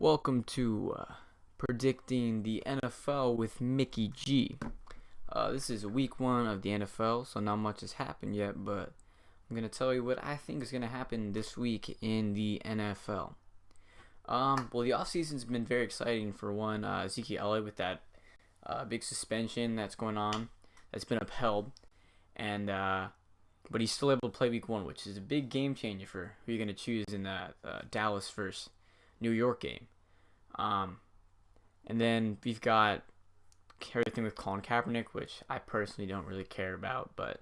Welcome to predicting the NFL with Mickey G. This is week 1 of the NFL, so not much has happened yet, but I'm going to tell you what I think is going to happen this week in the NFL. The offseason's been very exciting for one. Ezekiel Elliott with that big suspension that's going on, that's been upheld, and but he's still able to play week 1, which is a big game changer for who you're going to choose in that Dallas versus New York game. And then we've got everything with Colin Kaepernick, which I personally don't really care about, but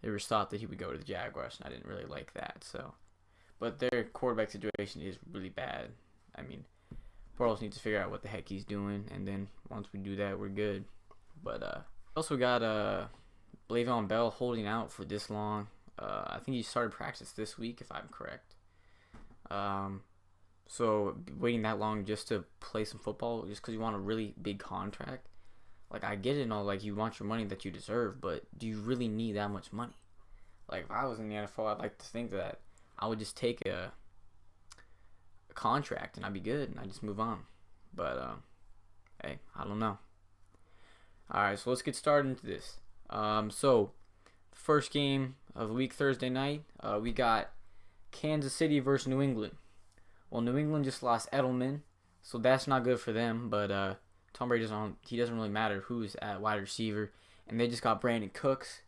there was thought that he would go to the Jaguars, and I didn't really like that. But their quarterback situation is really bad. I mean, Bortles needs to figure out what the heck he's doing, and then once we do that, we're good. But also got Le'Veon Bell holding out for this long. I think he started practice this week, if I'm correct. So waiting that long just to play some football, just because you want a really big contract, like I get it and all, like you want your money that you deserve, but do you really need that much money? Like if I was in the NFL, I'd like to think that I would just take a contract and I'd be good and I'd just move on. But hey, I don't know. All right, so let's get started into this. So first game of the week, Thursday night, we got Kansas City versus New England. Well, New England just lost Edelman, so that's not good for them. But Tom Brady doesn't really matter who's at wide receiver, and they just got Brandon Cooks,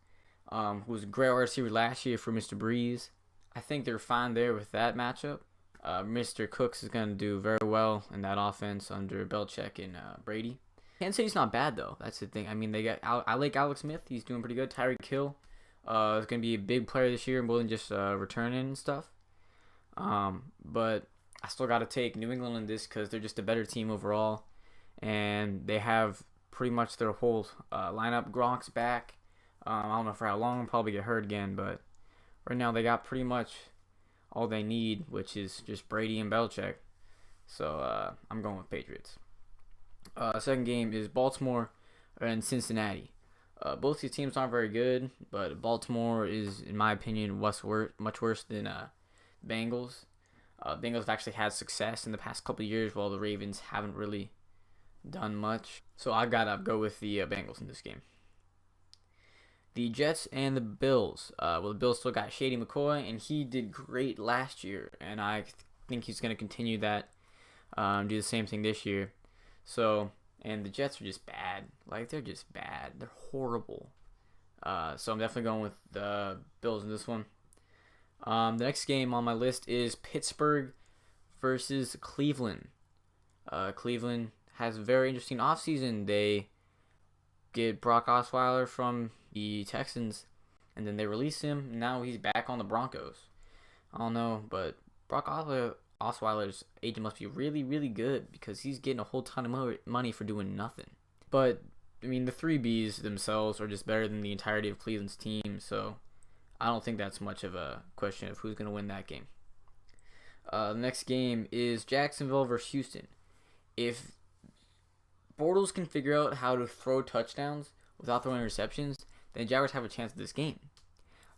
who was a great wide receiver last year for Mr. Breeze. I think they're fine there with that matchup. Mr. Cooks is going to do very well in that offense under Belichick and Brady. Kansas City's not bad though. That's the thing. I mean, I like Alex Smith. He's doing pretty good. Tyreek Hill is going to be a big player this year, more than just returning and stuff. But I still got to take New England in this because they're just a better team overall. And they have pretty much their whole lineup. Gronk's back. I don't know for how long. Probably get hurt again. But right now they got pretty much all they need, which is just Brady and Belichick. So I'm going with Patriots. Second game is Baltimore and Cincinnati. Both these teams aren't very good, but Baltimore is, in my opinion, much worse than Bengals. Bengals have actually had success in the past couple of years, while the Ravens haven't really done much. So I gotta go with the Bengals in this game. The Jets and the Bills. The Bills still got Shady McCoy, and he did great last year, and I think he's gonna continue that, do the same thing this year. So, and the Jets are just bad. Like they're just bad. They're horrible. So I'm definitely going with the Bills in this one. The next game on my list is Pittsburgh versus Cleveland. Cleveland has a very interesting offseason. They get Brock Osweiler from the Texans, and then they release him. Now he's back on the Broncos. I don't know, but Brock Osweiler's agent must be really, really good because he's getting a whole ton of money for doing nothing. But, I mean, the 3Bs themselves are just better than the entirety of Cleveland's team, so I don't think that's much of a question of who's going to win that game. The next game is Jacksonville versus Houston. If Bortles can figure out how to throw touchdowns without throwing interceptions, then Jaguars have a chance at this game.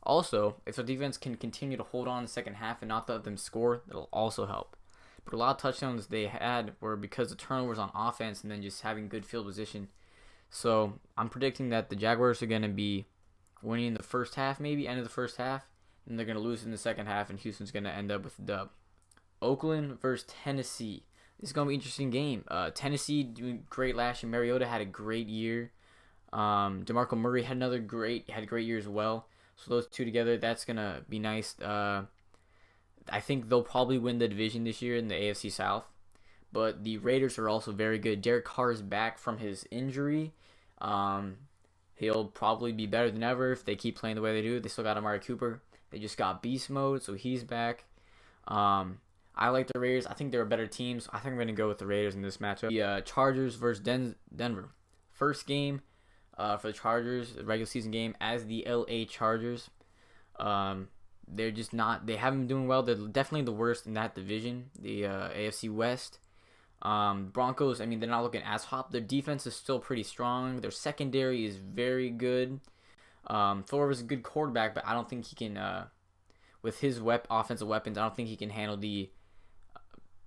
Also, if the defense can continue to hold on in the second half and not let them score, that'll also help. But a lot of touchdowns they had were because of turnovers on offense and then just having good field position. So I'm predicting that the Jaguars are going to be winning in the first half, maybe end of the first half, and they're going to lose in the second half, and Houston's going to end up with a dub. Oakland versus Tennessee. This is going to be an interesting game. Tennessee doing great last year. Mariota had a great year. DeMarco Murray had a great year as well. So those two together, that's going to be nice. I think they'll probably win the division this year in the AFC South. But the Raiders are also very good. Derek Carr is back from his injury. He'll probably be better than ever if they keep playing the way they do. They still got Amari Cooper. They just got beast mode, so he's back. I like the Raiders. I think they're a better team, so I think I'm going to go with the Raiders in this matchup. The Chargers versus Denver. First game for the Chargers, the regular season game, as the LA Chargers. They're just not, they haven't been doing well. They're definitely the worst in that division, the AFC West. Broncos, I mean, they're not looking as hot. Their defense is still pretty strong. Their secondary is very good. Thor is a good quarterback, but I don't think he can, with his offensive weapons, I don't think he can handle the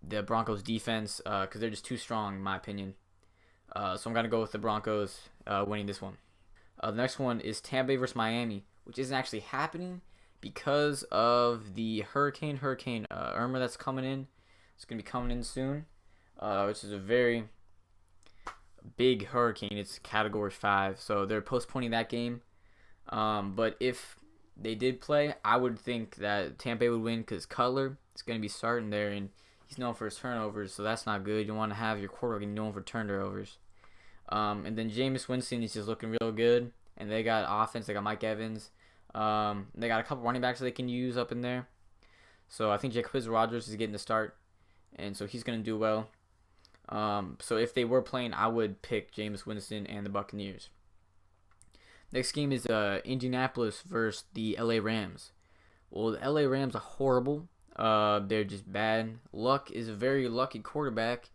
the Broncos defense because they're just too strong in my opinion. So I'm gonna go with the Broncos winning this one. The next one is Tampa Bay versus Miami, which isn't actually happening because of the Hurricane Irma that's coming in. It's gonna be coming in soon, which is a very big hurricane. It's Category 5, so they're postponing that game. But if they did play, I would think that Tampa Bay would win because Cutler is going to be starting there, and he's known for his turnovers, so that's not good. You want to have your quarterback known for turnovers. And then Jameis Winston is just looking real good, and they got offense. They got Mike Evans. They got a couple running backs that they can use up in there. So I think Jacquizz Rodgers is getting the start, and so he's going to do well. So if they were playing, I would pick Jameis Winston and the Buccaneers. Next game is Indianapolis versus the LA Rams. Well, the LA Rams are horrible. They're just bad. Luck is a very lucky quarterback.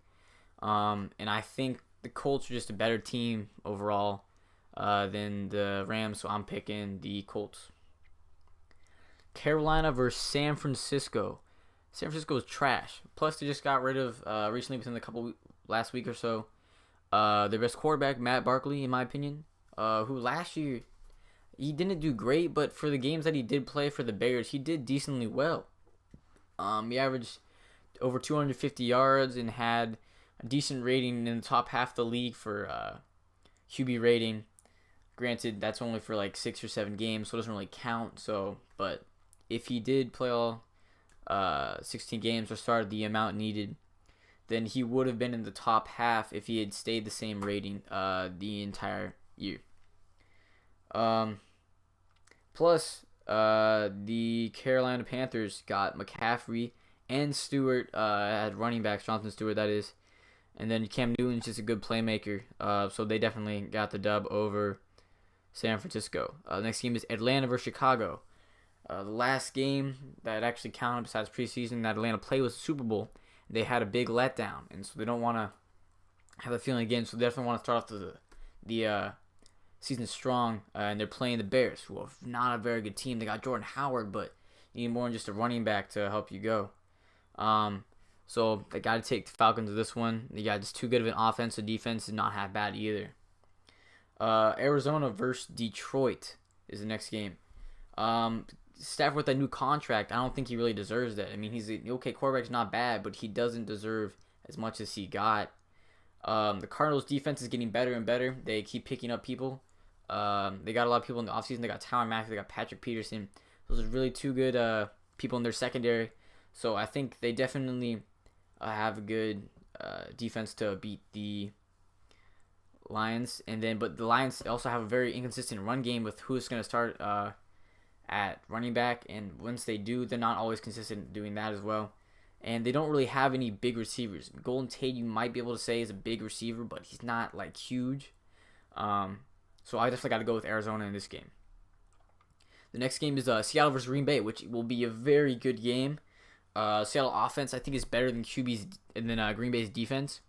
And I think the Colts are just a better team overall than the Rams, so I'm picking the Colts. Carolina versus San Francisco. San Francisco is trash. Plus, they just got rid of, recently within the last week or so, their best quarterback, Matt Barkley, in my opinion. Who last year, he didn't do great, but for the games that he did play for the Bears, he did decently well. He averaged over 250 yards and had a decent rating in the top half of the league for QB rating. Granted, that's only for like 6 or 7 games, so it doesn't really count. So, but if he did play all 16 games or started the amount needed, then he would have been in the top half if he had stayed the same rating the entire year. Plus, the Carolina Panthers got McCaffrey and Stewart at running backs, Jonathan Stewart, that is. And then Cam Newton's just a good playmaker. So they definitely got the dub over San Francisco. Next game is Atlanta versus Chicago. The last game that actually counted besides preseason that Atlanta played was the Super Bowl. They had a big letdown, and so they don't want to have a feeling again. So they definitely want to start off the season strong, and they're playing the Bears, who are not a very good team. They got Jordan Howard, but you need more than just a running back to help you go. So they got to take the Falcons to this one. They got just too good of an offense, so defense is not half bad either. Arizona versus Detroit is the next game. Stafford with a new contract, I don't think he really deserves that. I mean, he's an okay quarterback's not bad, but he doesn't deserve as much as he got. The Cardinals' defense is getting better and better. They keep picking up people. They got a lot of people in the offseason. They got Tyrann Mathieu. They got Patrick Peterson. Those are really two good people in their secondary. So I think they definitely have a good defense to beat the Lions. But the Lions also have a very inconsistent run game with who's going to start at running back. And once they do, they're not always consistent doing that as well. And they don't really have any big receivers. Golden Tate, you might be able to say, is a big receiver, but he's not, like, huge. So I definitely got to go with Arizona in this game. The next game is Seattle versus Green Bay, which will be a very good game. Seattle offense, I think, is better than Green Bay's defense,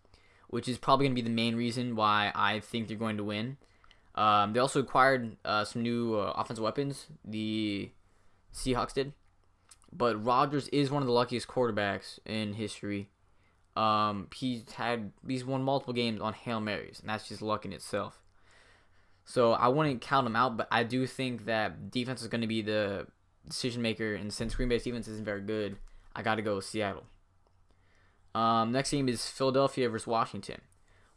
which is probably going to be the main reason why I think they're going to win. They also acquired some new offensive weapons. The Seahawks did. But Rodgers is one of the luckiest quarterbacks in history. He's won multiple games on Hail Marys, and that's just luck in itself. So I wouldn't count him out, but I do think that defense is going to be the decision maker, and since Green Bay's defense isn't very good, I got to go with Seattle. Next game is Philadelphia versus Washington.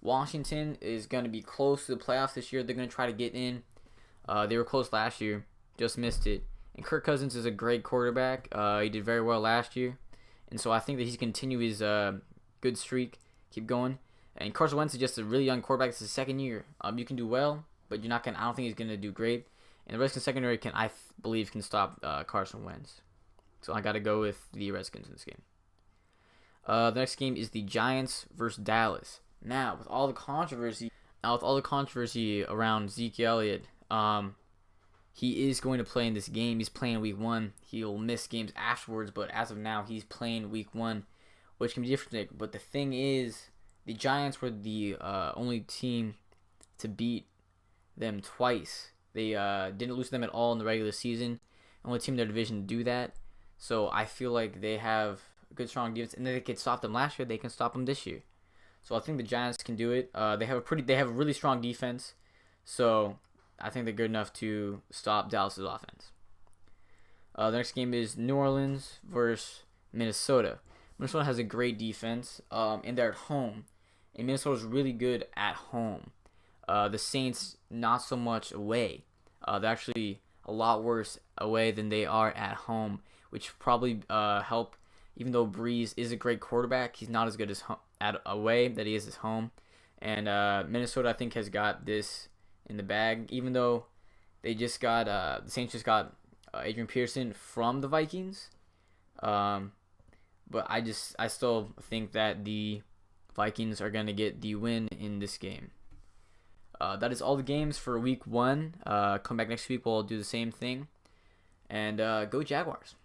Washington is going to be close to the playoffs this year. They're going to try to get in. They were close last year, just missed it. And Kirk Cousins is a great quarterback. He did very well last year. And so I think that he's continue his good streak, keep going. And Carson Wentz is just a really young quarterback. It's his second year. You can do well, but you're not going. I don't think he's going to do great. And the Redskins secondary I believe can stop Carson Wentz. So I got to go with the Redskins in this game. The next game is the Giants versus Dallas. Now, with all the controversy around Zeke Elliott, he is going to play in this game. He's playing week 1. He'll miss games afterwards, but as of now, he's playing week 1, which can be different. But the thing is, the Giants were the only team to beat them twice. They didn't lose to them at all in the regular season. Only team in their division to do that. So I feel like they have good strong defense, and they could stop them last year. They can stop them this year. So I think the Giants can do it. They have a really strong defense, so I think they're good enough to stop Dallas's offense. The next game is New Orleans versus Minnesota. Minnesota has a great defense, and they're at home, and Minnesota's really good at home. The Saints not so much away. They're actually a lot worse away than they are at home, which probably help. Even though Breeze is a great quarterback, he's not as good as at away that he is at home. And Minnesota, I think, has got this in the bag. Even though they just got the Saints just got Adrian Peterson from the Vikings, but I still think that the Vikings are gonna get the win in this game. That is all the games for week 1. Come back next week, we'll do the same thing. And go Jaguars.